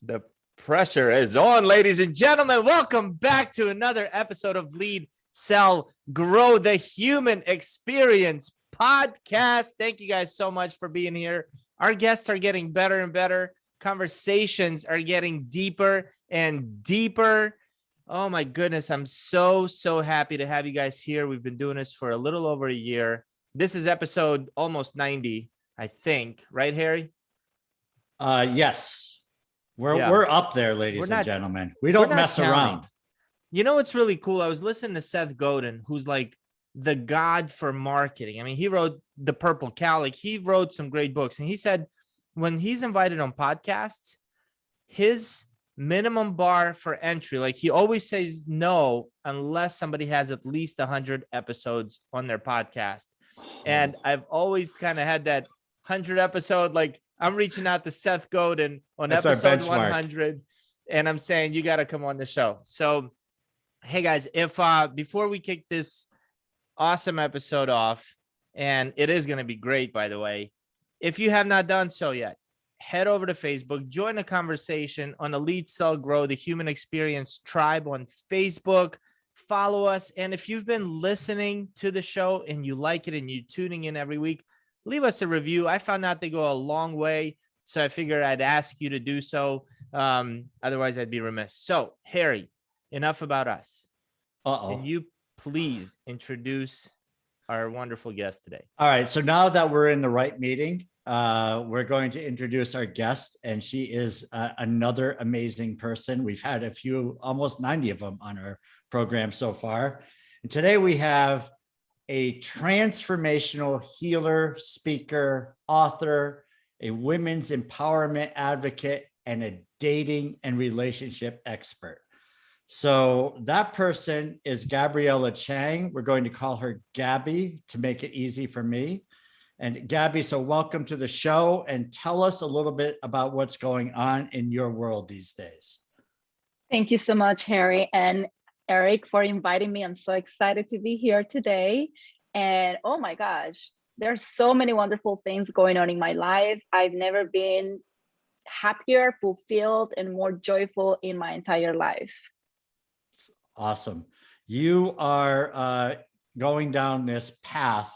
The pressure is on, ladies and gentlemen. Welcome back to another episode of Lead, Sell, Grow the Human Experience podcast. Thank you guys so much for being here. Our guests are getting better and better. Conversations are getting deeper and deeper. Oh my goodness. I'm so happy to have you guys here. We've been doing this for a little over a year. This is episode almost 90, I think. Right, Harry? Yes. We're up there, ladies and gentlemen. We don't mess around. You know what's really cool? I was listening to Seth Godin, who's like the god for marketing. I mean, he wrote The Purple Cow. Like, he wrote some great books. And he said when he's invited on podcasts, his minimum bar for entry, like, he always says no unless somebody has at least 100 episodes on their podcast. And I've always kind of had that 100 episode, like, I'm reaching out to Seth Godin on episode 100, and I'm saying, you got to come on the show. So, hey guys, if before we kick this awesome episode off, and it is going to be great, by the way, if you have not done so yet, head over to Facebook, join the conversation on the Lead, Sell, Grow the Human Experience Tribe on Facebook. Follow us. And if you've been listening to the show and you like it and you're tuning in every week, leave us a review. I found out they go a long way, so I figured I'd ask you to do so. Otherwise, I'd be remiss. So, Harry, enough about us. Can you please introduce our wonderful guest today? All right. So now that we're in the right meeting, we're going to introduce our guest, and she is another amazing person. We've had a few, almost 90 of them on our program so far. And today we have a transformational healer, speaker, author, a women's empowerment advocate, and a dating and relationship expert. So that person is Gabriela Chang. We're going to call her Gaby to make it easy for me. And Gaby, so welcome to the show, and tell us a little bit about what's going on in your world these days. Thank you so much, Harry and Eric, for inviting me. I'm so excited to be here today. And oh my gosh, there's so many wonderful things going on in my life. I've never been happier, fulfilled, and more joyful in my entire life. Awesome. You are going down this path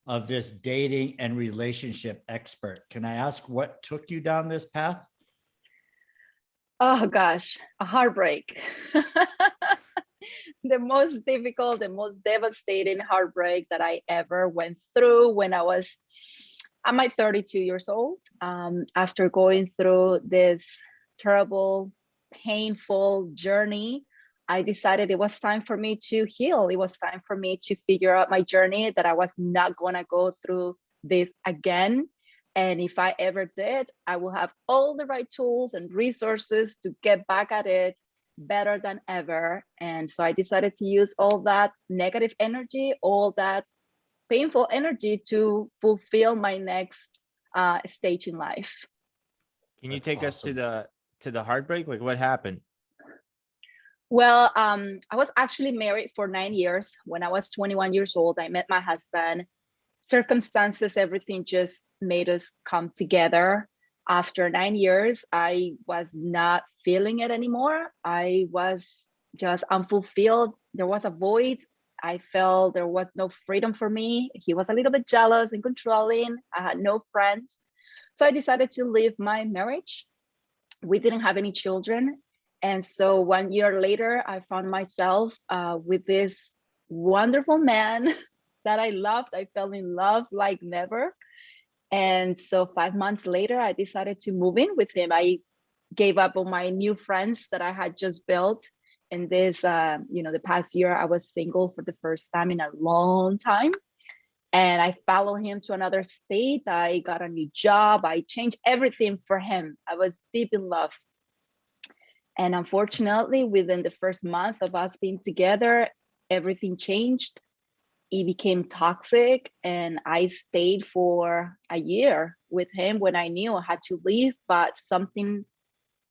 of this dating and relationship expert. Can I ask what took you down this path? Oh gosh, a heartbreak. The most difficult, the most devastating heartbreak that I ever went through when I was at my 32 years old. After going through this terrible, painful journey, I decided it was time for me to heal. It was time for me to figure out my journey, that I was not going to go through this again. And if I ever did, I will have all the right tools and resources to get back at it better than ever. And so I decided to use all that negative energy, all that painful energy to fulfill my next stage in life. Can you take us to the heartbreak? Like, what happened? Well, I was actually married for 9 years. When I was 21 years old, I met my husband. Circumstances, everything just made us come together. After 9 years, I was not feeling it anymore. I was just unfulfilled. There was a void. I felt there was no freedom for me. He was a little bit jealous and controlling. I had no friends. So I decided to leave my marriage. We didn't have any children. And so 1 year later, I found myself with this wonderful man that I loved. I fell in love like never. And so 5 months later, I decided to move in with him. I gave up on my new friends that I had just built. And this, the past year, I was single for the first time in a long time. And I followed him to another state. I got a new job. I changed everything for him. I was deep in love. And unfortunately, within the first month of us being together, everything changed. It became toxic, and I stayed for a year with him when I knew I had to leave, but something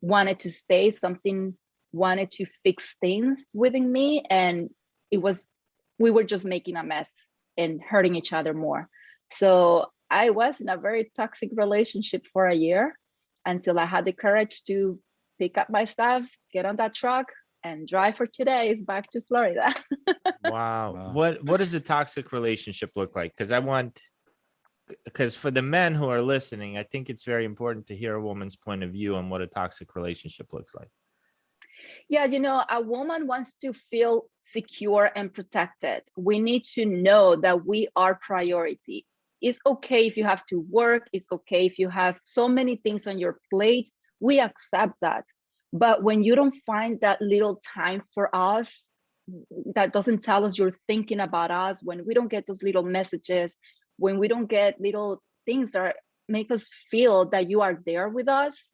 wanted to stay, something wanted to fix things within me. And we were just making a mess and hurting each other more. So I was in a very toxic relationship for a year until I had the courage to pick up my stuff, get on that truck, and drive for 2 days back to Florida. Wow. Wow. What does a toxic relationship look like? Because for the men who are listening, I think it's very important to hear a woman's point of view on what a toxic relationship looks like. Yeah, a woman wants to feel secure and protected. We need to know that we are priority. It's okay if you have to work. It's okay if you have so many things on your plate. We accept that. But when you don't find that little time for us, that doesn't tell us you're thinking about us, when we don't get those little messages, when we don't get little things that make us feel that you are there with us,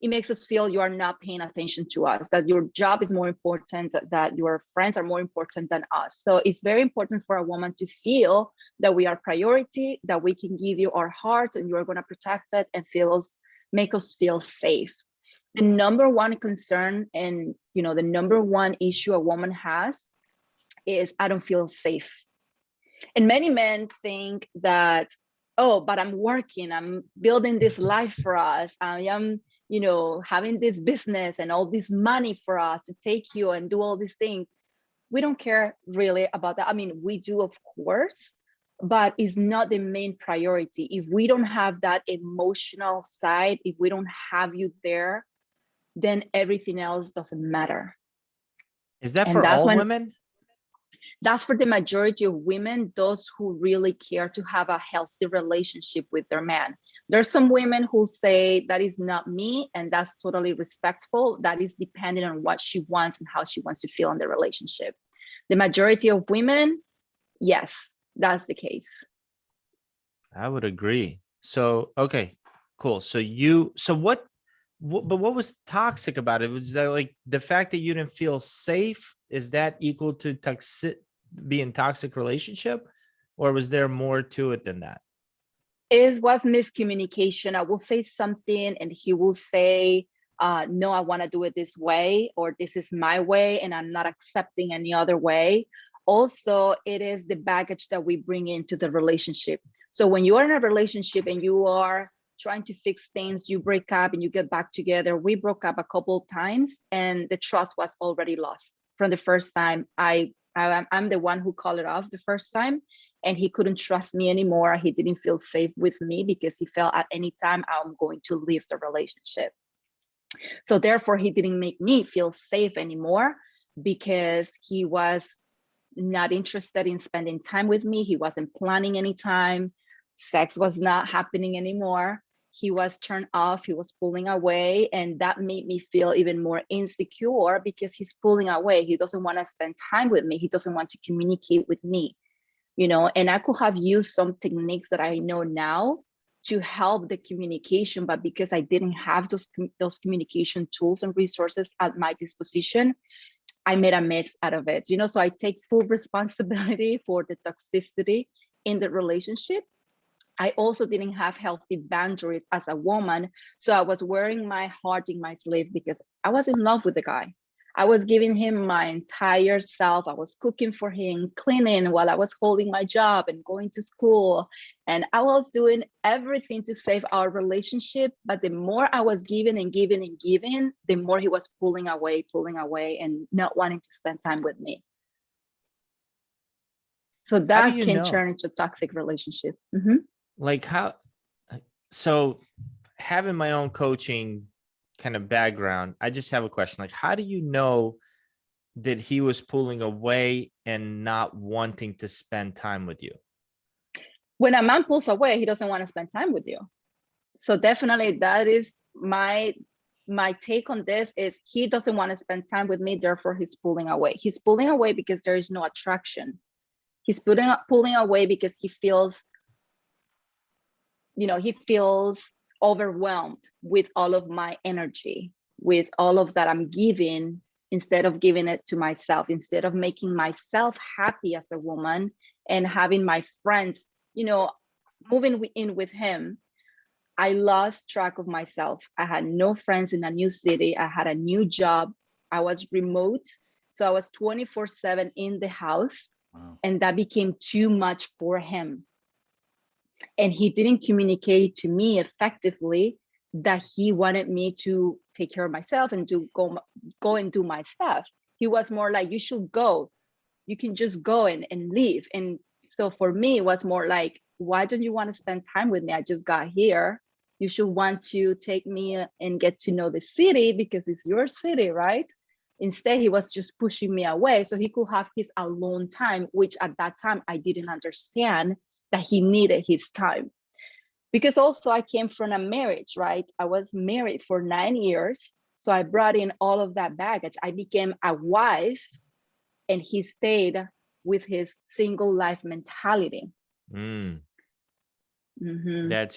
it makes us feel you are not paying attention to us, that your job is more important, that your friends are more important than us. So it's very important for a woman to feel that we are priority, that we can give you our heart and you are going to protect it and make us feel safe. The number one concern and the number one issue a woman has is, I don't feel safe. And many men think that, oh, but I'm working, I'm building this life for us, I am having this business and all this money for us to take you and do all these things. We don't care really about that. I mean, we do, of course, but it's not the main priority. If we don't have that emotional side, if we don't have you there, then everything else doesn't matter. Is that for all women? That's for the majority of women, those who really care to have a healthy relationship with their man. There's some women who say that is not me, and that's totally respectful. That is dependent on what she wants and how she wants to feel in the relationship. The majority of women, yes, that's the case. I would agree. So, okay, cool. But what was toxic about it? Was that like the fact that you didn't feel safe? Is that equal to being toxic relationship? Or was there more to it than that? It was miscommunication. I will say something and he will say, no, I want to do it this way, or this is my way and I'm not accepting any other way. Also, it is the baggage that we bring into the relationship. So when you are in a relationship and you are trying to fix things, you break up and you get back together. We broke up a couple of times and the trust was already lost from the first time. I'm the one who called it off the first time, and he couldn't trust me anymore. He didn't feel safe with me because he felt at any time I'm going to leave the relationship. So therefore, he didn't make me feel safe anymore because he was not interested in spending time with me. He wasn't planning any time. Sex was not happening anymore. He was turned off. He was pulling away. And that made me feel even more insecure because he's pulling away. He doesn't want to spend time with me. He doesn't want to communicate with me, and I could have used some techniques that I know now to help the communication, but because I didn't have those communication tools and resources at my disposition, I made a mess out of it. So I take full responsibility for the toxicity in the relationship. I also didn't have healthy boundaries as a woman. So I was wearing my heart in my sleeve because I was in love with the guy. I was giving him my entire self. I was cooking for him, cleaning while I was holding my job and going to school. And I was doing everything to save our relationship. But the more I was giving and giving and giving, the more he was pulling away and not wanting to spend time with me. So that can turn into a toxic relationship. Mm-hmm. Like so having my own coaching kind of background, I just have a question. Like, how do you know that he was pulling away and not wanting to spend time with you? When a man pulls away, he doesn't want to spend time with you. So definitely that is my take on this is he doesn't want to spend time with me, therefore he's pulling away. He's pulling away because there is no attraction. He's pulling away because he feels overwhelmed with all of my energy, with all of that I'm giving, instead of giving it to myself, instead of making myself happy as a woman and having my friends, moving in with him. I lost track of myself. I had no friends in a new city. I had a new job. I was remote. So I was 24/7 in the house. Wow. And that became too much for him. And he didn't communicate to me effectively that he wanted me to take care of myself and go and do my stuff. He was more like, you should go. You can just go and leave. And so for me, it was more like, why don't you want to spend time with me? I just got here. You should want to take me and get to know the city because it's your city, right? Instead, he was just pushing me away so he could have his alone time, which at that time I didn't understand that he needed his time. Because also I came from a marriage, right? I was married for 9 years. So I brought in all of that baggage. I became a wife and he stayed with his single life mentality. That's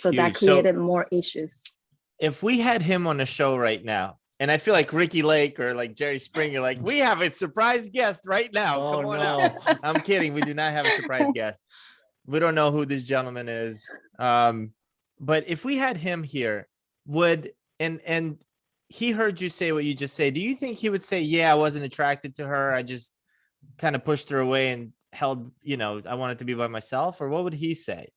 so huge. that created more issues. If we had him on the show right now, and I feel like Ricky Lake or like Jerry Springer, like we have a surprise guest right now. Oh, Come on no. out. I'm kidding. We do not have a surprise guest. We don't know who this gentleman is. But if we had him here, and he heard you say what you just say, do you think he would say, yeah, I wasn't attracted to her, I just kind of pushed her away and held, I wanted to be by myself? Or what would he say?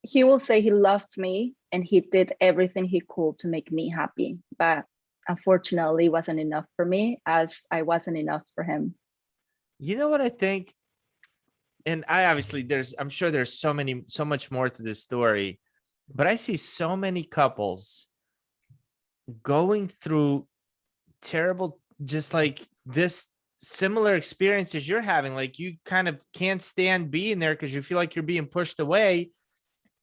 He will say he loved me and he did everything he could to make me happy. But unfortunately, it wasn't enough for me, as I wasn't enough for him. You know what I think? And I'm sure there's so much more to this story, but I see so many couples going through terrible, just like this similar experiences you're having. Like you kind of can't stand being there because you feel like you're being pushed away,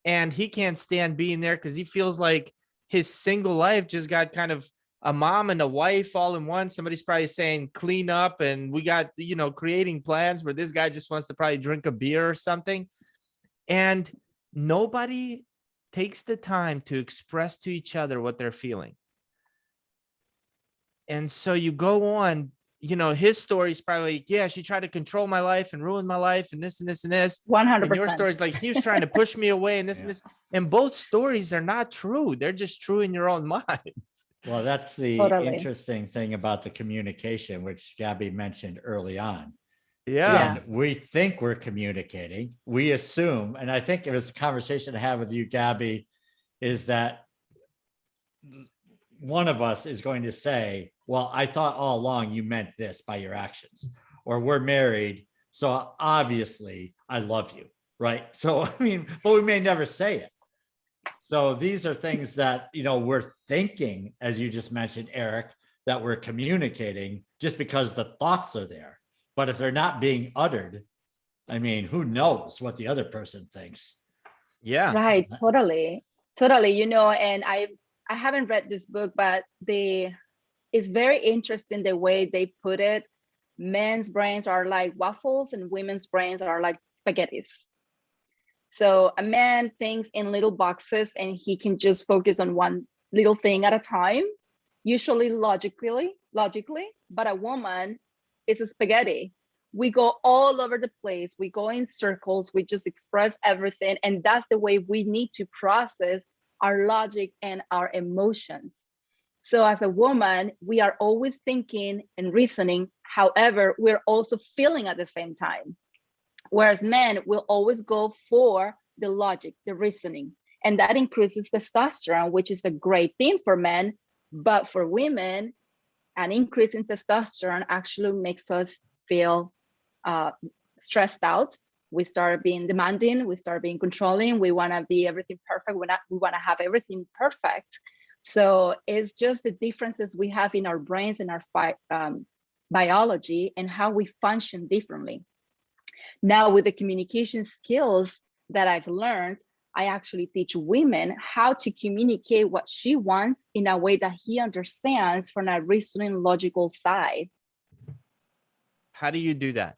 and he can't stand being there because he feels like his single life just got kind of a mom and a wife all in one. Somebody's probably saying clean up, and we got, creating plans where this guy just wants to probably drink a beer or something. And nobody takes the time to express to each other what they're feeling. And so you go on, his story is probably like, yeah, she tried to control my life and ruin my life and this and this and this. 100%. And your story is like, he was trying to push me away and this and this. And both stories are not true. They're just true in your own minds. Well, that's the interesting thing about the communication, which Gabby mentioned early on. Yeah. And we think we're communicating. We assume, and I think it was a conversation to have with you, Gabby, is that one of us is going to say, well, I thought all along you meant this by your actions, or we're married, so obviously I love you, right? So, but we may never say it. So these are things that, we're thinking, as you just mentioned, Eric, that we're communicating just because the thoughts are there. But if they're not being uttered, who knows what the other person thinks? Yeah. Right. Totally. And I haven't read this book, but it's very interesting the way they put it. Men's brains are like waffles and women's brains are like spaghettis. So a man thinks in little boxes and he can just focus on one little thing at a time, usually logically, but a woman is a spaghetti. We go all over the place. We go in circles. We just express everything. And that's the way we need to process our logic and our emotions. So as a woman, we are always thinking and reasoning. However, we're also feeling at the same time. Whereas men will always go for the logic, the reasoning, and that increases testosterone, which is a great thing for men. But for women, an increase in testosterone actually makes us feel stressed out. We start being demanding, we start being controlling. We want to be everything perfect. We want to have everything perfect. So it's just the differences we have in our brains and our biology and how we function differently. Now, with the communication skills that I've learned, I actually teach women how to communicate what she wants in a way that he understands from a reasoning, logical side. How do you do that?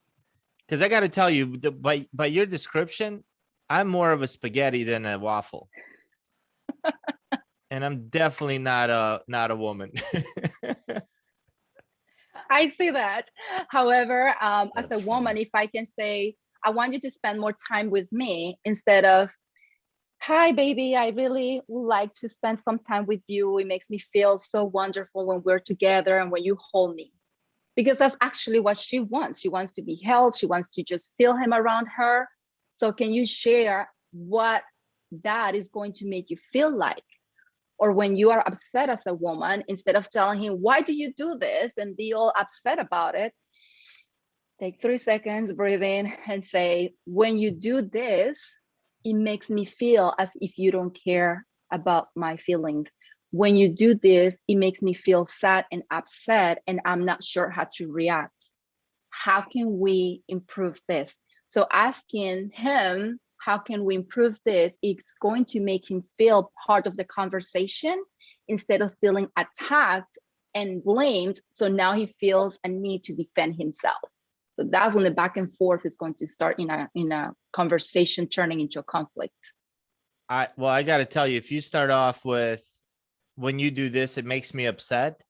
Because I got to tell you, by your description, I'm more of a spaghetti than a waffle. And I'm definitely not a woman. I see that. However, as a woman, if I can say, I want you to spend more time with me instead of, hi, baby, I really would like to spend some time with you. It makes me feel so wonderful when we're together and when you hold me. Because that's actually what she wants. She wants to be held. She wants to just feel him around her. So can you share what that is going to make you feel like? Or when you are upset as a woman, instead of telling him, why do you do this? And be all upset about it, take 3 seconds, breathe in and say, when you do this, it makes me feel as if you don't care about my feelings. When you do this, it makes me feel sad and upset, and I'm not sure how to react. How can we improve this? So asking him, how can we improve this? It's going to make him feel part of the conversation instead of feeling attacked and blamed. So now he feels a need to defend himself. So that's when the back and forth is going to start in a conversation turning into a conflict. I got to tell you, if you start off with, when you do this, it makes me upset,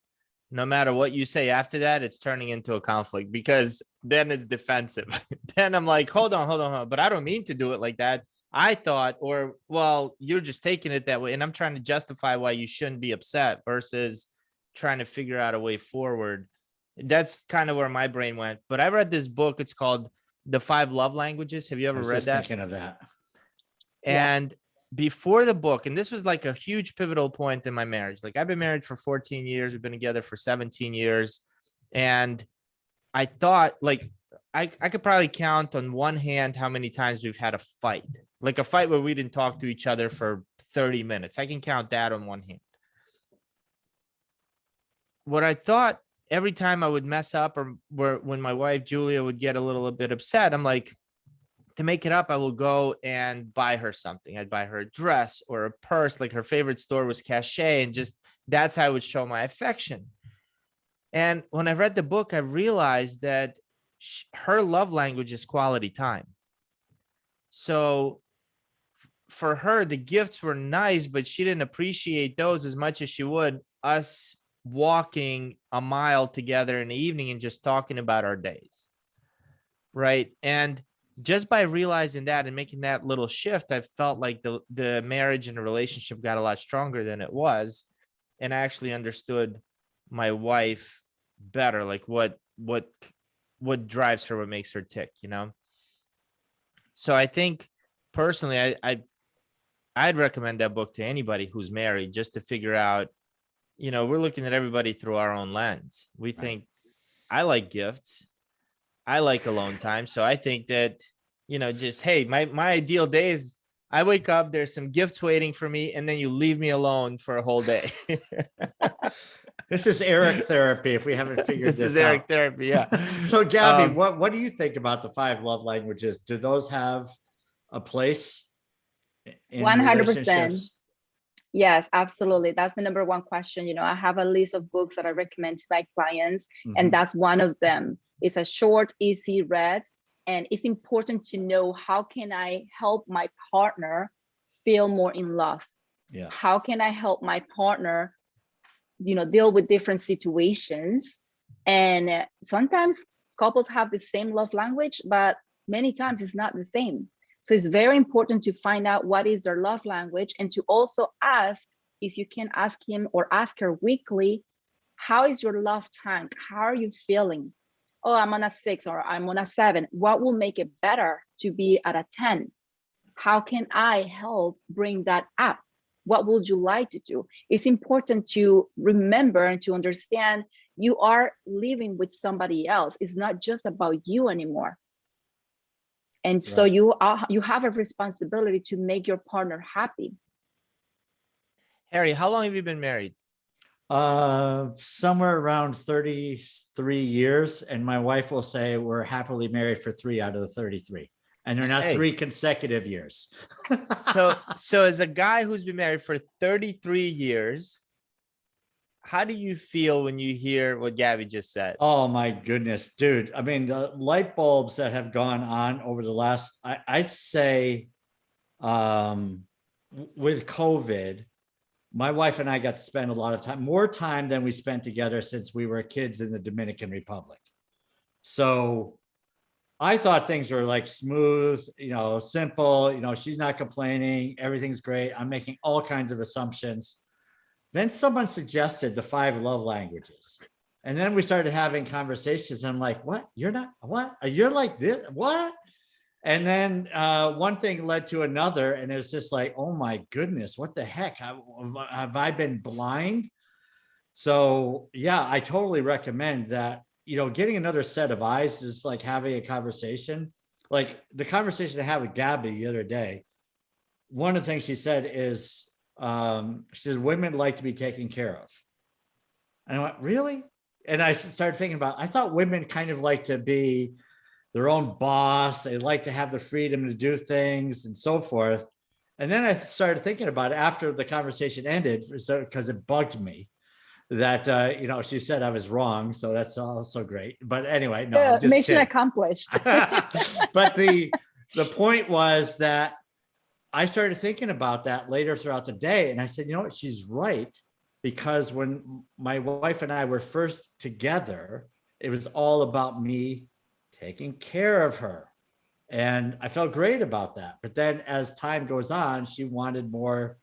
no matter what you say after that, it's turning into a conflict, because then it's defensive. Then I'm like, hold on. But I don't mean to do it like that. I thought, or, well, you're just taking it that way. And I'm trying to justify why you shouldn't be upset versus trying to figure out a way forward. That's kind of where my brain went. But I read this book. It's called The 5 Love Languages. Have you ever read that? Thinking of that. And before the book, and this was like a huge pivotal point in my marriage. Like, I've been married for 14 years. We've been together for 17 years. And I thought, like, I could probably count on one hand how many times we've had a fight, like a fight where we didn't talk to each other for 30 minutes. I can count that on one hand. What I thought, every time I would mess up, or when my wife, Julia, would get a little bit upset, I'm like, to make it up, I will go and buy her something. I'd buy her a dress or a purse. Like, her favorite store was Cachet, and just, that's how I would show my affection. And when I read the book, I realized that her love language is quality time. So for her, the gifts were nice, but she didn't appreciate those as much as she would us walking a mile together in the evening and just talking about our days. Right. And just by realizing that and making that little shift, I felt like the marriage and the relationship got a lot stronger than it was. And I actually understood my wife better, like what drives her, what makes her tick, you know? So I think personally, I'd recommend that book to anybody who's married, just to figure out, you know, we're looking at everybody through our own lens. We think, I like gifts, I like alone time. So I think that, you know, just, hey, my ideal day is I wake up, there's some gifts waiting for me, and then you leave me alone for a whole day. This is Eric therapy, if we haven't figured this out. This is Eric therapy, yeah. So Gabby, what do you think about the 5 love languages? Do those have a place in 100%. relationships? Yes, absolutely. That's the number one question. You know, I have a list of books that I recommend to my clients, and that's one of them. It's a short, easy read, and it's important to know, how can I help my partner feel more in love? Yeah. How can I help my partner, you know, deal with different situations? And sometimes couples have the same love language, but many times it's not the same. So it's very important to find out what is their love language, and to also ask, if you can ask him or ask her weekly, how is your love tank? How are you feeling? Oh, I'm on a 6 or I'm on a 7. What will make it better to be at a 10? How can I help bring that up? What would you like to do? It's important to remember and to understand you are living with somebody else. It's not just about you anymore. And so you have a responsibility to make your partner happy. Harry, how long have you been married? Somewhere around 33 years. And my wife will say we're happily married for 3 out of the 33. And they're not 3 consecutive years. So as a guy who's been married for 33 years, how do you feel when you hear what Gaby just said? Oh my goodness, dude. I mean, the light bulbs that have gone on over the last, I'd say, with COVID, my wife and I got to spend a lot of time, more time than we spent together since we were kids in the Dominican Republic. So I thought things were like smooth, you know, simple, you know, she's not complaining, everything's great. I'm making all kinds of assumptions. Then someone suggested the 5 love languages. And then we started having conversations. I'm like, what? You're not, what? You're like this? What? And then one thing led to another, and it was just like, oh my goodness, what the heck? Have I been blind? So yeah, I totally recommend that. Getting another set of eyes is like having a conversation. Like the conversation I had with Gabby the other day. One of the things she said is, she says women like to be taken care of. And I went, really? And I started thinking about, I thought women kind of like to be their own boss. They like to have the freedom to do things and so forth. And then I started thinking about it after the conversation ended, because it bugged me that, she said I was wrong. So that's also great. But anyway, no, I'm just mission kidding. accomplished. But the point was that I started thinking about that later throughout the day. And I said, you know what? She's right. Because when my wife and I were first together, it was all about me taking care of her. And I felt great about that. But then as time goes on, she wanted more,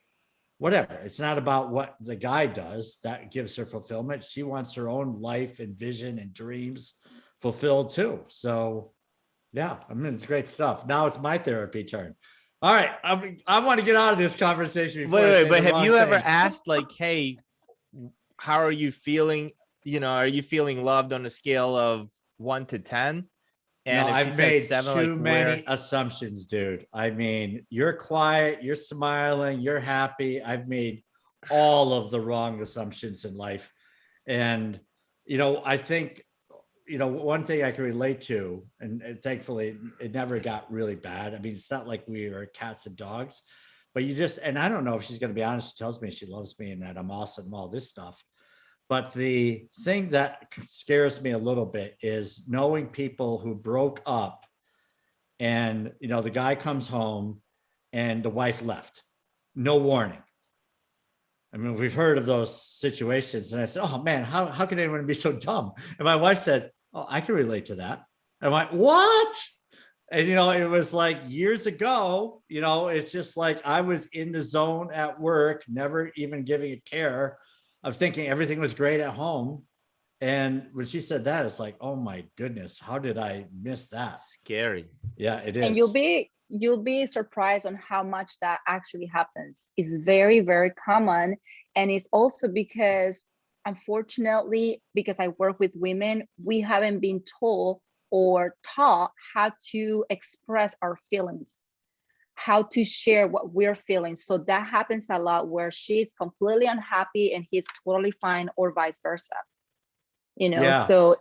whatever. It's not about what the guy does that gives her fulfillment. She wants her own life and vision and dreams fulfilled too. So yeah, I mean, it's great stuff. Now it's my therapy turn. All right. I want to get out of this conversation. Wait, but have you ever asked like, hey, how are you feeling? Are you feeling loved on a scale of 1 to 10? And no, if she I've says made 7, too like, many assumptions, dude. I mean, you're quiet, you're smiling, you're happy. I've made all of the wrong assumptions in life. And, I think, one thing I can relate to, and thankfully it never got really bad. I mean, it's not like we are cats and dogs, but and I don't know if she's going to be honest. She tells me she loves me and that I'm awesome and all this stuff. But the thing that scares me a little bit is knowing people who broke up and, the guy comes home and the wife left. No warning. I mean, we've heard of those situations. And I said, oh man, how can anyone be so dumb? And my wife said, oh, I can relate to that. I'm like, what? And, it was like years ago, it's just like I was in the zone at work, never even giving a care of thinking everything was great at home. And when she said that, it's like, oh my goodness, how did I miss that? Scary. Yeah, it is. And you'll be surprised on how much that actually happens. It's very, very common. And it's also because, unfortunately, because I work with women, we haven't been told or taught how to express our feelings, how to share what we're feeling. So that happens a lot where she's completely unhappy and he's totally fine, or vice versa. Yeah. So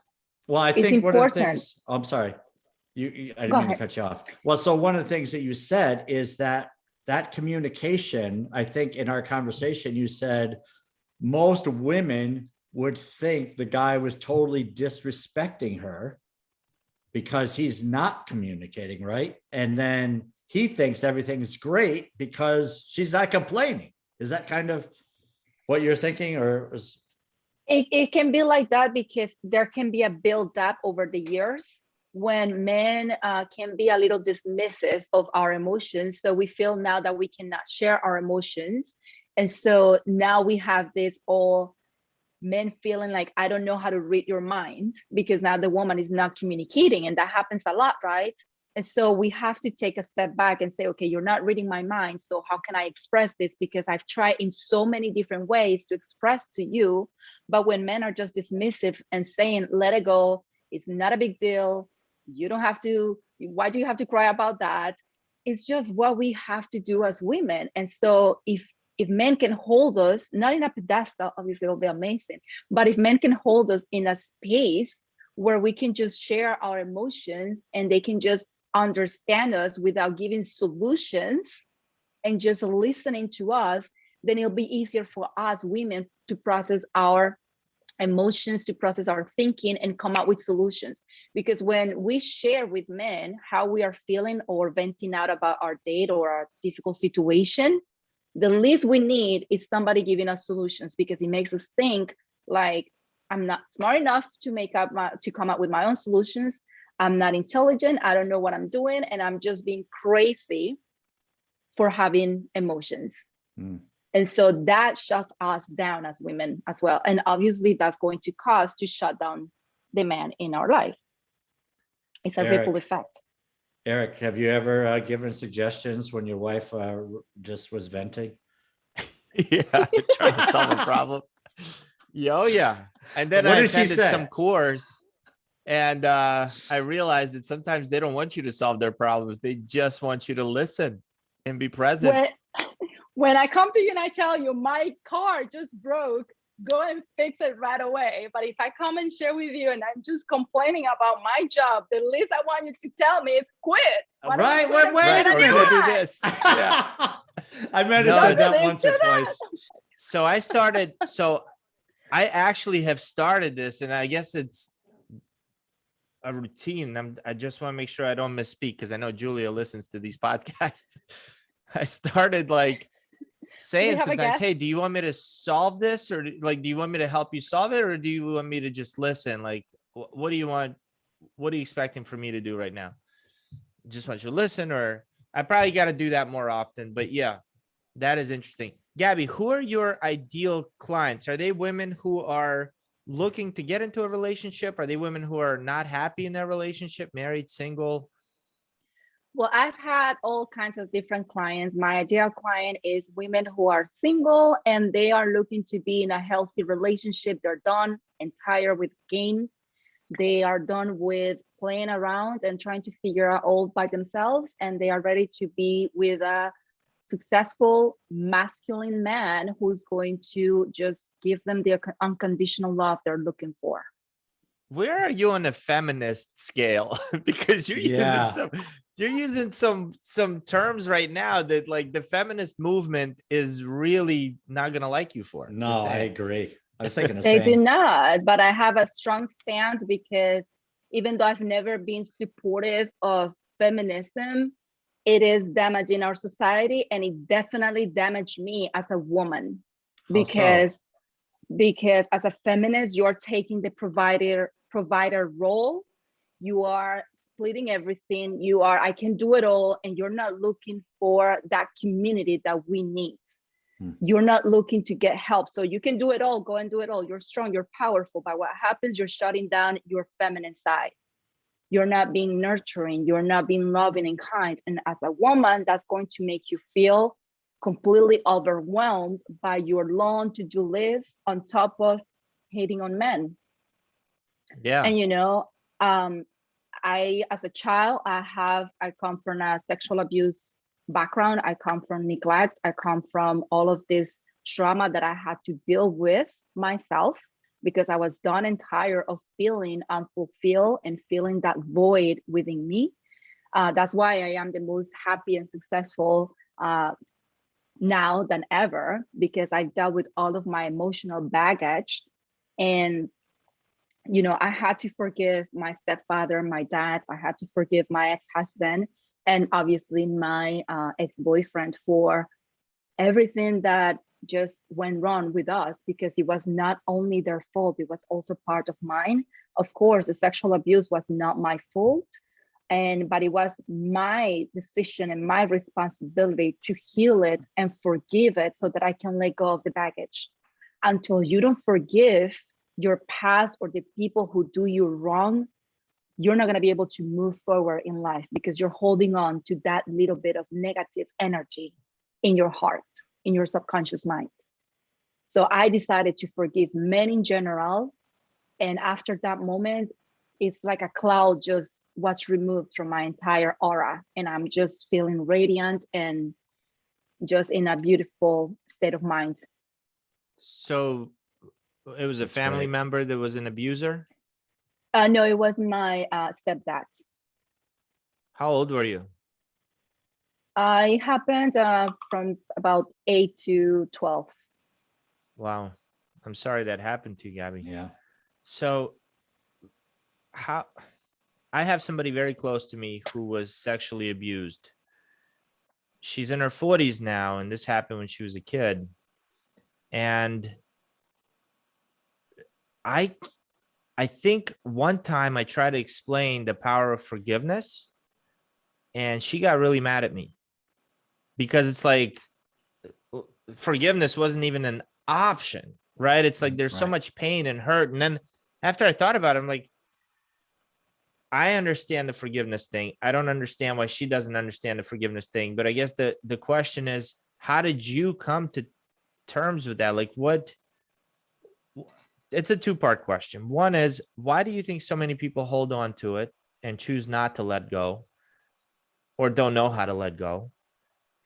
well, I it's think important. one of the things, I'm sorry. I didn't mean to cut you off. Well, so one of the things that you said is that communication, I think in our conversation, you said most women would think the guy was totally disrespecting her because he's not communicating, right? And then he thinks everything's great because she's not complaining. Is that kind of what you're thinking, or is... It can be like that because there can be a build up over the years when men can be a little dismissive of our emotions. So we feel now that we cannot share our emotions. And so now we have this all men feeling like, I don't know how to read your mind because now the woman is not communicating. And that happens a lot, right? And so we have to take a step back and say, okay, you're not reading my mind. So how can I express this? Because I've tried in so many different ways to express to you. But when men are just dismissive and saying, let it go, it's not a big deal. You don't have to, why do you have to cry about that? It's just what we have to do as women. And so if men can hold us, not in a pedestal, obviously it'll be amazing, but if men can hold us in a space where we can just share our emotions and they can just understand us without giving solutions and just listening to us, then it'll be easier for us women to process our emotions, to process our thinking and come up with solutions. Because when we share with men how we are feeling or venting out about our date or our difficult situation, the least we need is somebody giving us solutions, because it makes us think like, I'm not smart enough to come up with my own solutions. I'm not intelligent. I don't know what I'm doing. And I'm just being crazy for having emotions. And so that shuts us down as women as well. And obviously that's going to cause to shut down the man in our life. It's a ripple effect. Eric, have you ever given suggestions when your wife just was venting? Yeah, trying to solve a problem. Yeah. And then What I does she attended say? some course, and I realized that sometimes they don't want you to solve their problems. They just want you to listen and be present. When I come to you and I tell you my car just broke, go and fix it right away. But if I come and share with you and I'm just complaining about my job, the least I want you to tell me is quit. Why don't Right, you quit what and way? quit on Or your go do life? this. Yeah. I might have No, said that Don't once or do that. twice. So I actually have started this, and I guess it's a routine. I just want to make sure I don't misspeak, because I know Julia listens to these podcasts. I started like saying have a sometimes, guess? hey, do you want me to solve this, or like, do you want me to help you solve it, or do you want me to just listen? Like, what do you want? What are you expecting for me to do right now? Just want you to listen, or I probably got to do that more often. But yeah, that is interesting. Gaby, who are your ideal clients? Are they women who are looking to get into a relationship? Are they women who are not happy in their relationship, married, single? Well, I've had all kinds of different clients. My ideal client is women who are single and they are looking to be in a healthy relationship. They're done and tired with games. They are done with playing around and trying to figure out all by themselves. And they are ready to be with a successful masculine man who's going to just give them the unconditional love they're looking for. Where are you on the feminist scale? Because you're using some terms right now that like the feminist movement is really not gonna like you for. No, I agree. I was thinking the They do same. not, but I have a strong stand because even though I've never been supportive of feminism, it is damaging our society, and it definitely damaged me as a woman. How so? Because as a feminist, you're taking the provider role. You are splitting everything. You are, I can do it all, and you're not looking for that community that we need. You're not looking to get help. So you can do it all, go and do it all. You're strong, you're powerful. But what happens, you're shutting down your feminine side. You're not being nurturing, you're not being loving and kind. And as a woman, that's going to make you feel completely overwhelmed by your long to-do list on top of hating on men. Yeah. And I, as a child, I come from a sexual abuse background. I come from neglect. I come from all of this trauma that I had to deal with myself because I was done and tired of feeling unfulfilled and feeling that void within me. That's why I am the most happy and successful now than ever, because I dealt with all of my emotional baggage. And I had to forgive my stepfather, my dad. I had to forgive my ex-husband, and obviously my ex-boyfriend for everything that just went wrong with us, because it was not only their fault, it was also part of mine. Of course, the sexual abuse was not my fault, but it was my decision and my responsibility to heal it and forgive it so that I can let go of the baggage. Until you don't forgive your past or the people who do you wrong, you're not going to be able to move forward in life, because you're holding on to that little bit of negative energy in your heart, in your subconscious mind. So I decided to forgive men in general. And after that moment, it's like a cloud just was removed from my entire aura. And I'm just feeling radiant and just in a beautiful state of mind. So it was a family member that was an abuser? No, it was my stepdad. How old were you? It happened from about 8 to 12. Wow. I'm sorry that happened to you, Gaby. Yeah. So I have somebody very close to me who was sexually abused. She's in her 40s now, and this happened when she was a kid. And I think one time I tried to explain the power of forgiveness, and she got really mad at me because it's like forgiveness wasn't even an option, right? It's like there's so much pain and hurt. And then after I thought about it, I'm like, I understand the forgiveness thing. I don't understand why she doesn't understand the forgiveness thing. But I guess the question is, how did you come to terms with that? Like, what? It's a two-part question. One is, why do you think so many people hold on to it and choose not to let go, or don't know how to let go?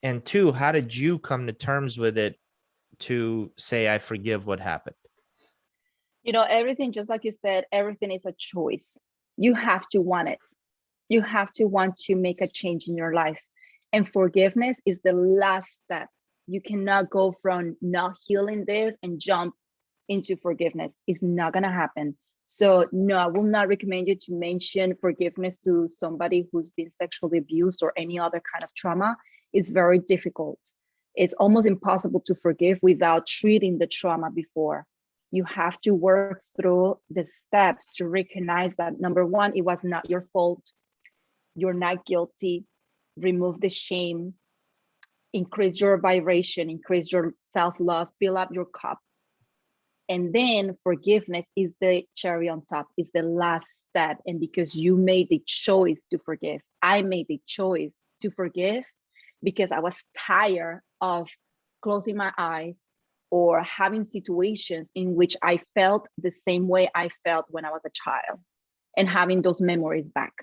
And two, how did you come to terms with it to say, I forgive what happened? Everything, just like you said, everything is a choice. You have to want it. You have to want to make a change in your life. And forgiveness is the last step. You cannot go from not healing this and jump into forgiveness. It's not going to happen. So no, I will not recommend you to mention forgiveness to somebody who's been sexually abused or any other kind of trauma. It's very difficult. It's almost impossible to forgive without treating the trauma before. You have to work through the steps to recognize that, number one, it was not your fault. You're not guilty. Remove the shame, increase your vibration, increase your self-love, fill up your cup. And then forgiveness is the cherry on top, is the last step. And because you made the choice to forgive, I made the choice to forgive because I was tired of closing my eyes or having situations in which I felt the same way I felt when I was a child and having those memories back.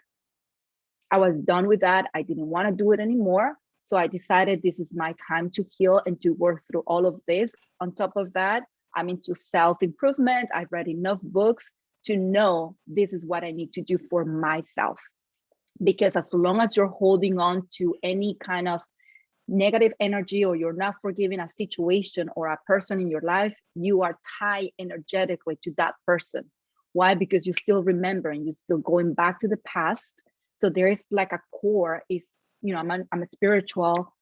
I was done with that. I didn't want to do it anymore. So I decided this is my time to heal and to work through all of this. On top of that, I'm into self-improvement. I've read enough books to know this is what I need to do for myself. Because as long as you're holding on to any kind of negative energy, or you're not forgiving a situation or a person in your life, you are tied energetically to that person. Why? Because you still remember and you're still going back to the past. So there is like a core. If I'm a spiritual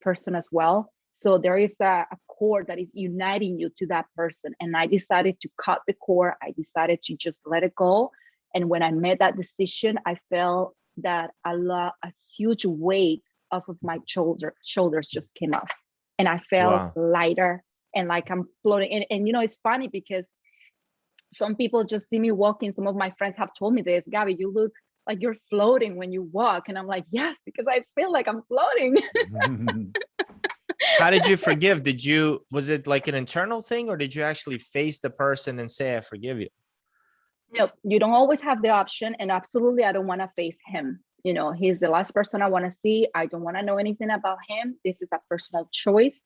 person as well. So there is a cord that is uniting you to that person. And I decided to cut the cord. I decided to just let it go. And when I made that decision, I felt that a huge weight off of my shoulders just came off. And I felt lighter and like I'm floating. And it's funny because some people just see me walking. Some of my friends have told me this, Gaby, you look like you're floating when you walk. And I'm like, yes, because I feel like I'm floating. How did you forgive? Was it like an internal thing, or did you actually face the person and say, I forgive you? No, you don't always have the option. And absolutely, I don't want to face him. He's the last person I want to see. I don't want to know anything about him. This is a personal choice.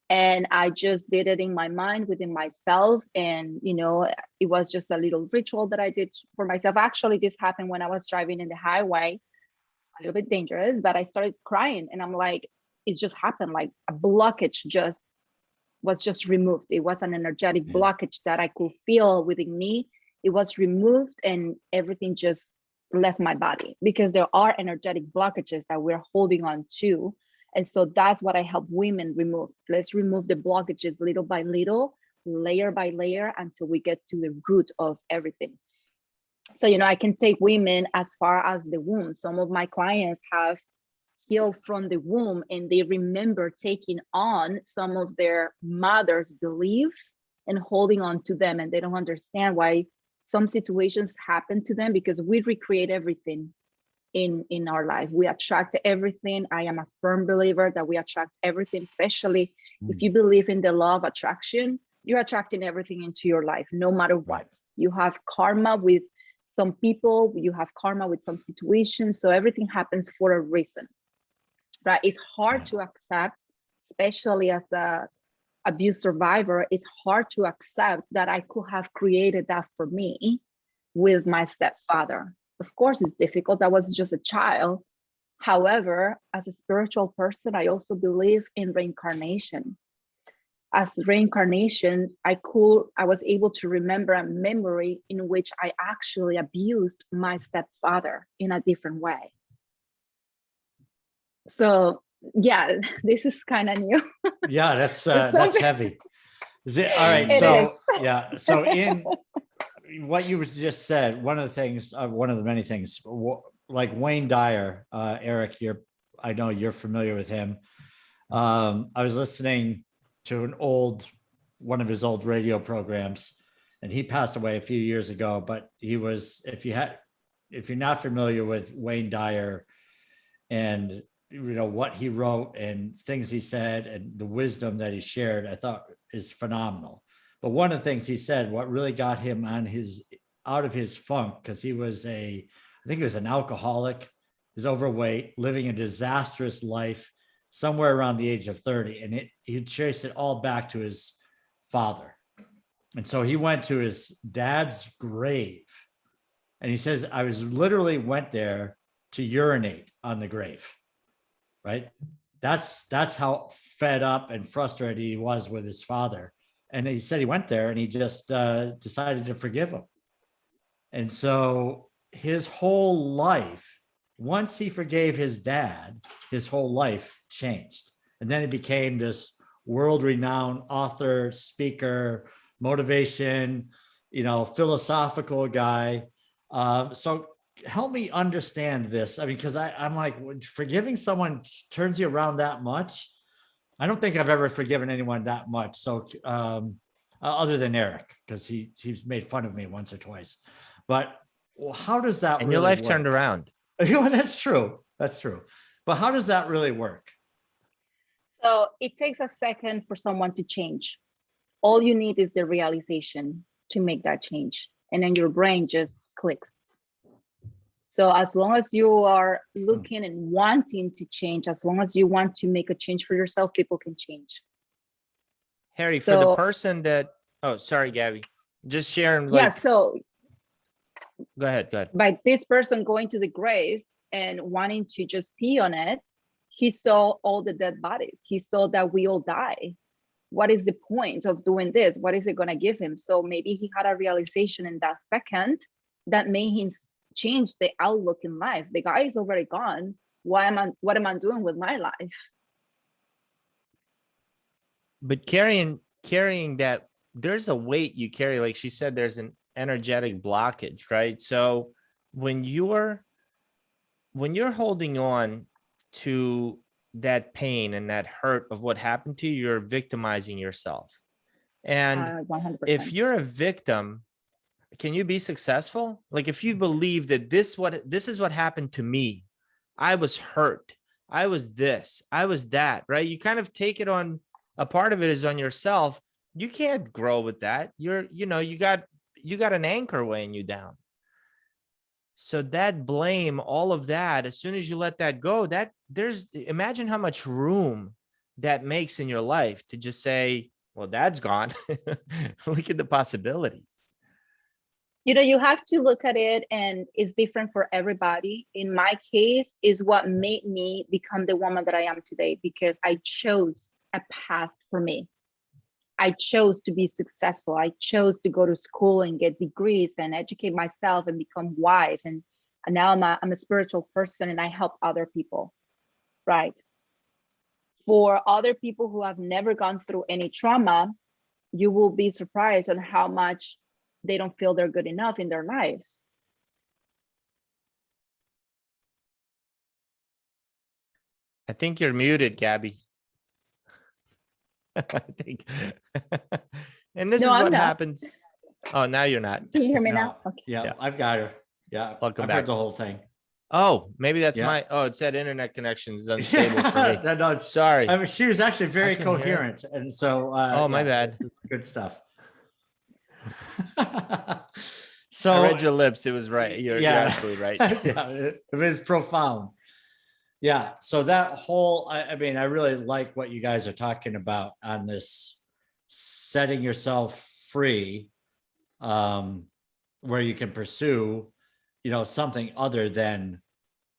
And I just did it in my mind, within myself. And, it was just a little ritual that I did for myself. Actually, this happened when I was driving in the highway, a little bit dangerous, but I started crying. And I'm like, it just happened. Like a blockage was just removed. It was an energetic blockage that I could feel within me. It was removed and everything just left my body, because there are energetic blockages that we're holding on to. And so that's what I help women remove. Let's remove the blockages little by little, layer by layer, until we get to the root of everything. So, I can take women as far as the womb. Some of my clients have healed from the womb and they remember taking on some of their mother's beliefs and holding on to them. And they don't understand why some situations happen to them, because we recreate everything in our life. We attract everything. I am a firm believer that we attract everything, especially if you believe in the law of attraction. You're attracting everything into your life, no matter what. You have karma with some people, you have karma with some situations. So everything happens for a reason, right? It's hard to accept, especially as a abuse survivor. It's hard to accept that I could have created that for me with my stepfather. Of course, it's difficult. I was just a child. However, as a spiritual person, I also believe in reincarnation. As reincarnation, I was able to remember a memory in which I actually abused my stepfather in a different way. So yeah, this is kind of new. Yeah, that's heavy. All right. So in what you just said, one of the many things, like Wayne Dyer, Eric, I know you're familiar with him. I was listening to one of his old radio programs, and he passed away a few years ago, but he was, if you're not familiar with Wayne Dyer and what he wrote and things he said and the wisdom that he shared, I thought is phenomenal. But one of the things he said, what really got him out of his funk, because I think he was an alcoholic, he's overweight, living a disastrous life somewhere around the age of 30. And he traced it all back to his father. And so he went to his dad's grave. And he says, I went there to urinate on the grave. Right? That's how fed up and frustrated he was with his father. And he said he went there and he just decided to forgive him. And so his whole life, once he forgave his dad, his whole life changed. And then he became this world-renowned author, speaker, motivation, philosophical guy. So help me understand this. I mean, because I'm like, when forgiving someone turns you around that much, I don't think I've ever forgiven anyone that much. So other than Eric, because he's made fun of me once or twice. But how does that and really your life work? turned around? That's true. But how does that really work? So it takes a second for someone to change. All you need is the realization to make that change. And then your brain just clicks. So as long as you are looking and wanting to change, as long as you want to make a change for yourself, people can change. Harry, for the person that, oh, sorry, Gabby, just sharing. So go ahead. by this person going to the grave and wanting to just pee on it, he saw all the dead bodies. He saw that we all die. What is the point of doing this? What is it going to give him? So maybe he had a realization in that second that made him change the outlook in life. The guy is already gone. What am I doing with my life? But carrying that, there's a weight you carry. Like she said, there's an energetic blockage, right? So when you're holding on to that pain and that hurt of what happened to you, you're victimizing yourself. And 100%. if you're a victim, can you be successful? Like if you believe that this is what happened to me, I was hurt, I was this, I was that, right? You kind of take it on, a part of it is on yourself. You can't grow with that. You got an anchor weighing you down. So that blame, all of that, as soon as you let that go, imagine how much room that makes in your life to just say, well, that's gone. Look at the possibilities. You have to look at it, and it's different for everybody. In my case, is what made me become the woman that I am today, because I chose a path for me. I chose to be successful. I chose to go to school and get degrees and educate myself and become wise. And now I'm a spiritual person and I help other people, right? For other people who have never gone through any trauma, you will be surprised on how much they don't feel they're good enough in their lives. I think you're muted, Gabby. I think. And this is what happens. Oh, now you're not. Can you hear me now? Okay. Yeah, I've got her. Yeah, Welcome I've back. heard the whole thing. Oh, maybe that's Yeah. it said internet connection is unstable for me. No, Sorry. I mean, she was actually very couldn't hear coherent, and so. My bad. Good stuff. So I read your lips. It was right. You're absolutely right. Yeah, it was profound. Yeah. So that whole, I mean, I really like what you guys are talking about on this setting yourself free, where you can pursue, something other than,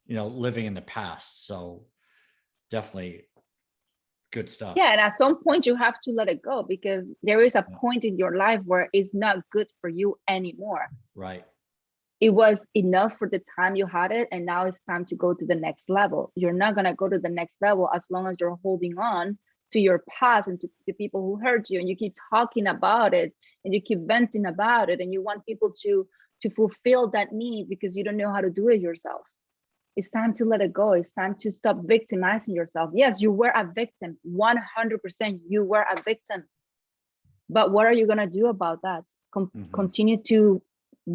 living in the past. So definitely good stuff. Yeah, and at some point you have to let it go, because there is a point in your life where it's not good for you anymore. Right. It was enough for the time you had it, and now it's time to go to the next level. You're not going to go to the next level as long as you're holding on to your past and to the people who hurt you, and you keep talking about it and you keep venting about it, and you want people to fulfill that need because you don't know how to do it yourself. It's time to let it go. It's time to stop victimizing yourself. Yes, you were a victim. 100% you were a victim. But what are you going to do about that? Continue to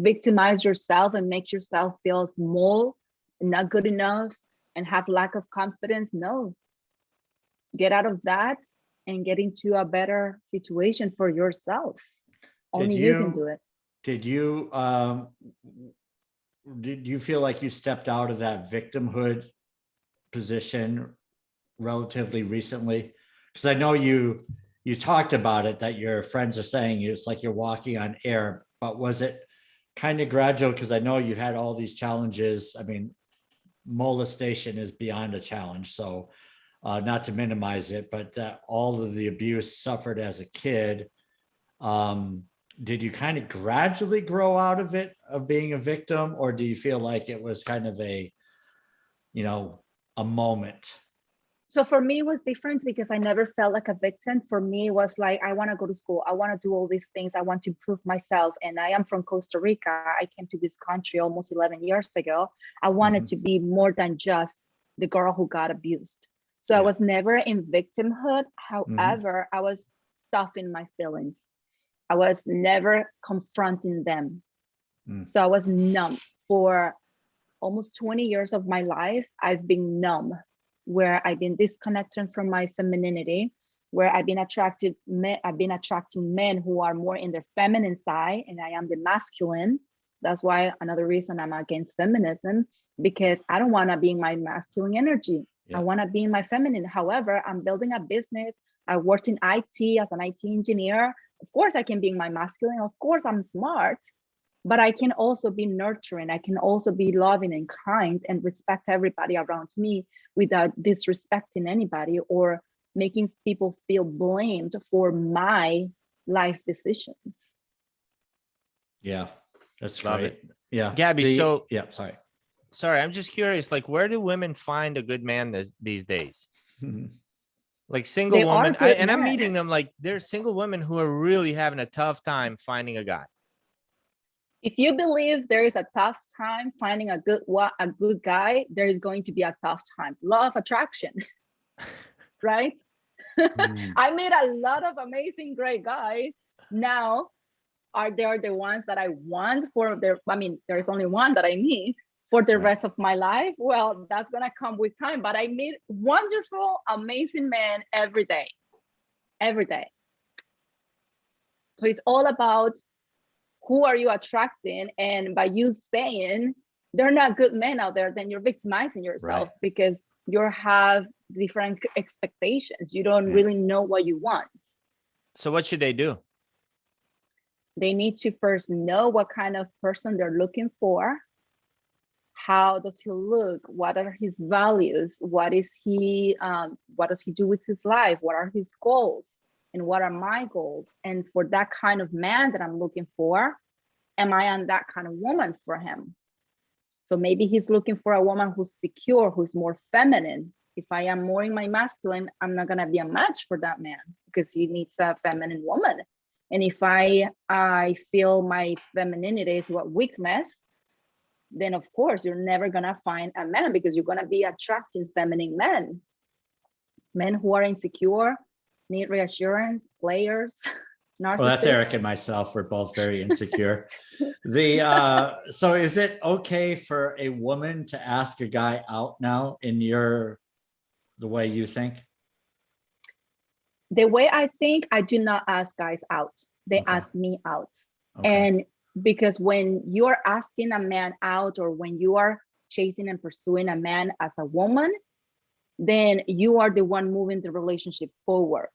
victimize yourself and make yourself feel small, not good enough, and have lack of confidence. No, get out of that and get into a better situation for yourself. Only you can do it. Did you feel like you stepped out of that victimhood position relatively recently? Because I know you talked about it, that your friends are saying it's like you're walking on air, but was it kind of gradual? Because I know you had all these challenges. I mean, molestation is beyond a challenge, so not to minimize it, but all of the abuse suffered as a kid. Did you kind of gradually grow out of it, of being a victim, or do you feel like it was kind of a moment? So for me, it was different because I never felt like a victim. For me, it was like, I want to go to school. I want to do all these things. I want to improve myself. And I am from Costa Rica. I came to this country almost 11 years ago. I wanted to be more than just the girl who got abused. So I was never in victimhood. However, I was stuffing my feelings. I was never confronting them. So I was numb. For almost 20 years of my life, I've been numb, where I've been disconnected from my femininity, where I've been attracting men who are more in their feminine side, and I am the masculine. That's why another reason I'm against feminism, because I don't want to be in my masculine energy. I want to be in my feminine. However, I'm building a business. I worked in IT as an IT engineer. Of course, I can be in my masculine. Of course, I'm smart, but I can also be nurturing. I can also be loving and kind and respect everybody around me without disrespecting anybody or making people feel blamed for my life decisions. Yeah, that's Love great. it. Yeah. Gabby, Sorry. I'm just curious, like, where do women find a good man these days? Like single women, I'm meeting them, like there's single women who are really having a tough time finding a guy. If you believe there is a tough time finding a good guy, there is going to be a tough time. Law of attraction, right? I met a lot of amazing, great guys. Now, are they the ones that I want for their? I mean, there's only one that I need for the rest of my life. Well, that's gonna come with time. But I meet wonderful, amazing men every day. So it's all about who are you attracting, and by you saying they're not good men out there, then you're victimizing yourself because you have different expectations. You don't really know what you want. So what should they do? They need to first know what kind of person they're looking for. How does he look? What are his values? What does he do with his life? What are his goals? And what are my goals? And for that kind of man that I'm looking for, am I on that kind of woman for him? So maybe he's looking for a woman who's secure, who's more feminine. If I am more in my masculine, I'm not gonna be a match for that man because he needs a feminine woman. And if I feel my femininity is what weakness, then of course you're never gonna find a man because you're gonna be attracting feminine men who are insecure, need reassurance, players, narcissists. Well, that's Eric and myself. We're both very insecure. So is it okay for a woman to ask a guy out now in the way you think? The way I think, I do not ask guys out. They ask me out. And because when you are asking a man out, or when you are chasing and pursuing a man as a woman, then you are the one moving the relationship forward,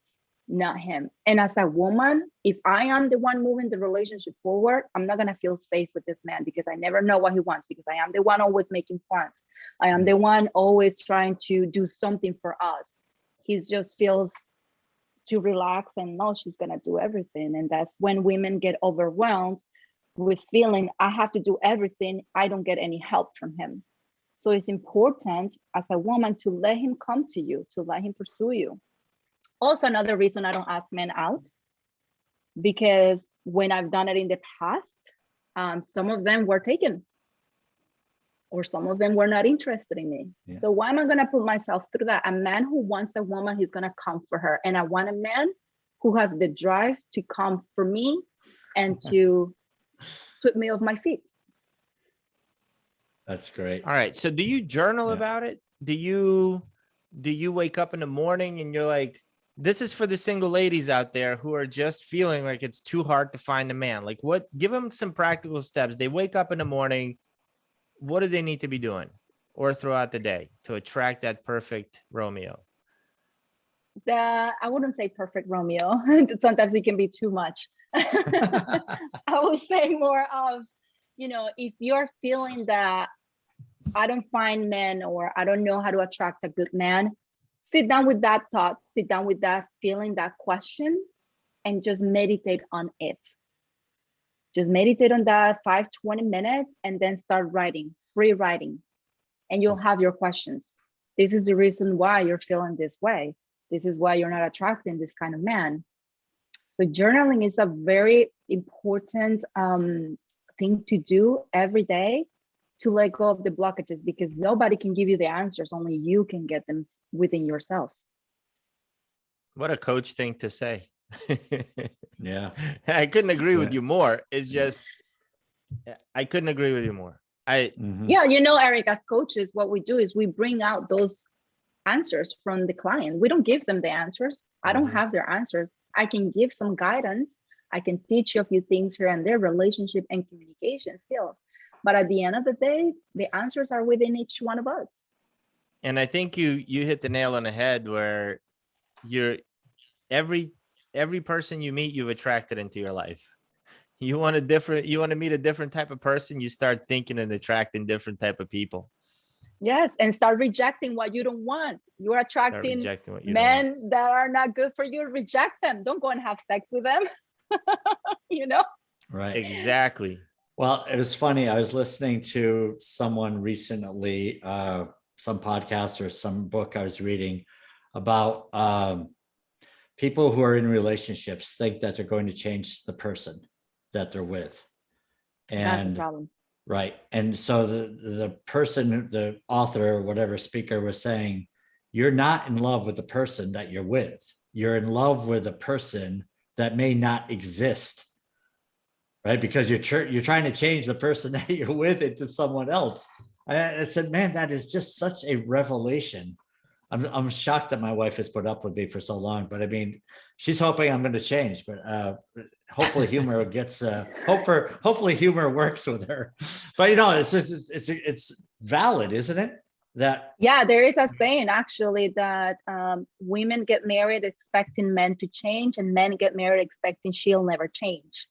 not him. And as a woman, if I am the one moving the relationship forward, I'm not gonna feel safe with this man because I never know what he wants, because I am the one always making plans. I am the one always trying to do something for us. He just feels to relax and know she's gonna do everything. And that's when women get overwhelmed with feeling I have to do everything. I don't get any help from him. So it's important as a woman to let him come to you, to let him pursue you. Also, another reason I don't ask men out, because when I've done it in the past, some of them were taken, or some of them were not interested in me. Yeah. So why am I gonna put myself through that? A man who wants a woman, he's gonna come for her. And I want a man who has the drive to come for me and to sweep me off my feet. That's great. All right. So do you journal Yeah. about it? Do you wake up in the morning and you're like, this is for the single ladies out there who are just feeling like it's too hard to find a man. Like what, give them some practical steps. They wake up in the morning. What do they need to be doing or throughout the day to attract that perfect Romeo? I wouldn't say perfect Romeo. Sometimes it can be too much. I would say more of, if you're feeling that I don't find men or I don't know how to attract a good man, sit down with that thought, sit down with that feeling, that question, and just meditate on it. Just meditate on that 20 minutes and then start writing, free writing, and you'll have your questions. This is the reason why you're feeling this way. This is why you're not attracting this kind of man. So journaling is a very important thing to do every day to let go of the blockages, because nobody can give you the answers. Only you can get them within yourself. What a coach thing to say. Yeah. I couldn't agree with you more. It's just, I couldn't agree with you more. Yeah, Eric, as coaches, what we do is we bring out those answers from the client. We don't give them the answers. I don't have their answers. I can give some guidance. I can teach you a few things here and there, relationship and communication skills. But at the end of the day, the answers are within each one of us. And I think you hit the nail on the head where you're every person you meet, you've attracted into your life. You want to meet a different type of person, you start thinking and attracting different type of people. Yes, and start rejecting what you don't want. You're attracting men that are not good for you. Reject them. Don't go and have sex with them. Right. Exactly. Well, it was funny. I was listening to someone recently, some podcast or some book I was reading about people who are in relationships think that they're going to change the person that they're with. And that's the problem. Right. And so the person, the author or whatever speaker was saying, you're not in love with the person that you're with. You're in love with a person that may not exist. Right. Because you're trying to change the person that you're with into someone else. I said, man, that is just such a revelation. I'm shocked that my wife has put up with me for so long, but I mean, she's hoping I'm going to change, but hopefully humor gets, hopefully humor works with her, but it's valid, isn't it? Yeah, there is a saying actually that women get married expecting men to change and men get married expecting she'll never change.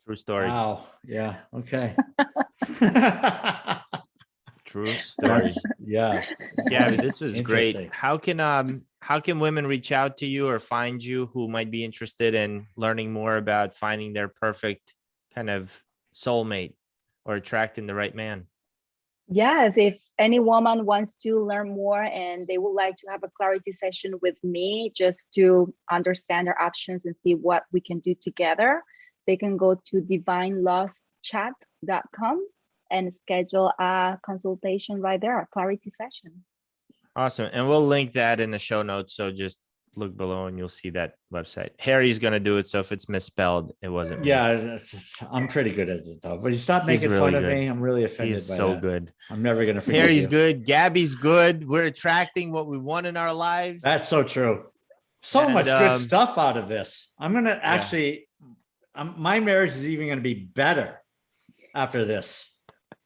True story. Wow. Yeah. Okay. True story. Yeah. Gabby, this was great. How can women reach out to you or find you who might be interested in learning more about finding their perfect kind of soulmate or attracting the right man? Yes, if any woman wants to learn more and they would like to have a clarity session with me just to understand their options and see what we can do together, they can go to divinelovechat.com and schedule a consultation right there, a clarity session. Awesome. And we'll link that in the show notes. So just look below and you'll see that website. Harry's going to do it. So if it's misspelled, it wasn't me. Yeah, I'm pretty good at it though. But you stop making fun of me. I'm really offended by that. He's so good. I'm never going to forget Harry's good. Gabby's good. We're attracting what we want in our lives. That's so true. So much good stuff out of this. I'm going to actually, my marriage is even going to be better after this.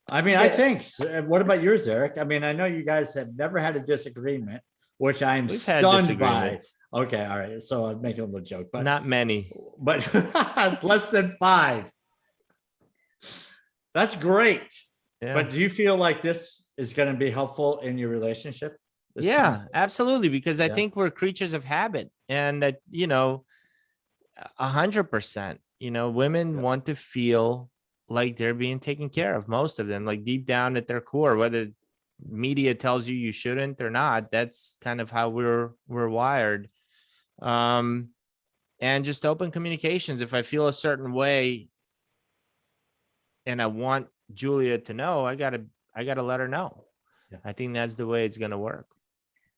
I mean, I think. What about yours, Eric? I mean, I know you guys have never had a disagreement, which I'm stunned by. Okay, all right. So I'm making a little joke, but not many, but less than 5. That's great. Yeah. But do you feel like this is going to be helpful in your relationship? Yeah, absolutely. Because I think we're creatures of habit, and that 100%. Women want to feel like they're being taken care of, most of them, like deep down at their core, whether media tells you shouldn't or not. That's kind of how we're wired. And just open communications. If I feel a certain way and I want Julia to know, I gotta let her know. Yeah. I think that's the way it's gonna work.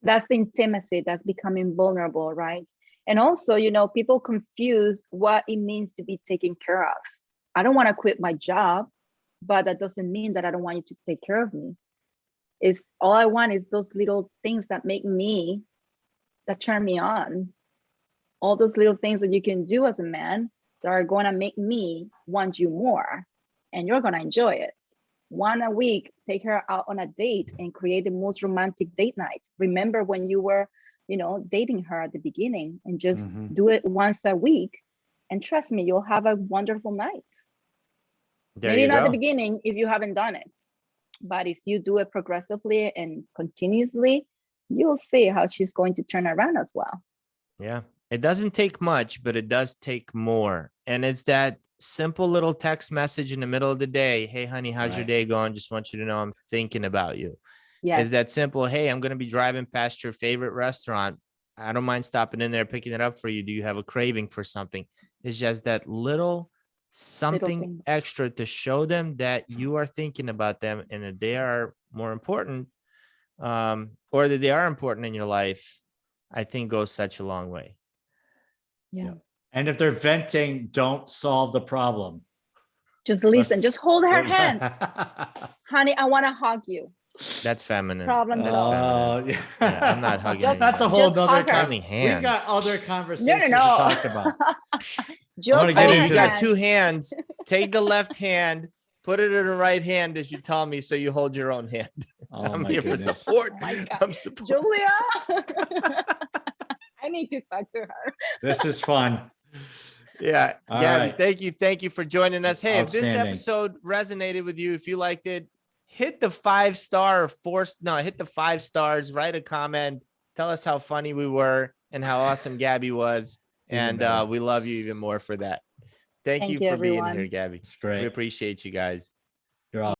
That's the intimacy, that's becoming vulnerable, right? And also, people confuse what it means to be taken care of. I don't want to quit my job, but that doesn't mean that I don't want you to take care of me. It's all I want is those little things that that turn me on. All those little things that you can do as a man that are going to make me want you more, and you're going to enjoy it. One a week, take her out on a date and create the most romantic date night. Remember when you were, dating her at the beginning, and just do it once a week. And trust me, you'll have a wonderful night. Maybe not at the beginning if you haven't done it, but if you do it progressively and continuously, you'll see how she's going to turn around as well. Yeah. It doesn't take much, but it does take more. And it's that simple little text message in the middle of the day. Hey, honey, how's your day going? Just want you to know I'm thinking about you. Yes. Is that simple? Hey, I'm going to be driving past your favorite restaurant. I don't mind stopping in there, picking it up for you. Do you have a craving for something? It's just that little something extra to show them that you are thinking about them and that they are more important, or that they are important in your life, I think goes such a long way. Yeah. And if they're venting, don't solve the problem. Just listen. Just hold her hand. Honey, I want to hug you. That's feminine. Problems That's solved. feminine. Yeah, I'm not hugging. That's a whole other conversation. We've got other conversations No. to talk about. You got two hands. Take the left hand, put it in the right hand as you tell me, so you hold your own hand. I'm here for support. Oh my God. I'm support. Julia. I need to talk to her. This is fun. Yeah. All Gabby, right. thank you for joining us. Hey, if this episode resonated with you, if you liked it, hit the 5-star hit the 5 stars, write a comment, tell us how funny we were and how awesome Gabby was. And we love you even more for that. Thank you for everyone. being here, Gabby. It's great. We appreciate you guys. You're awesome.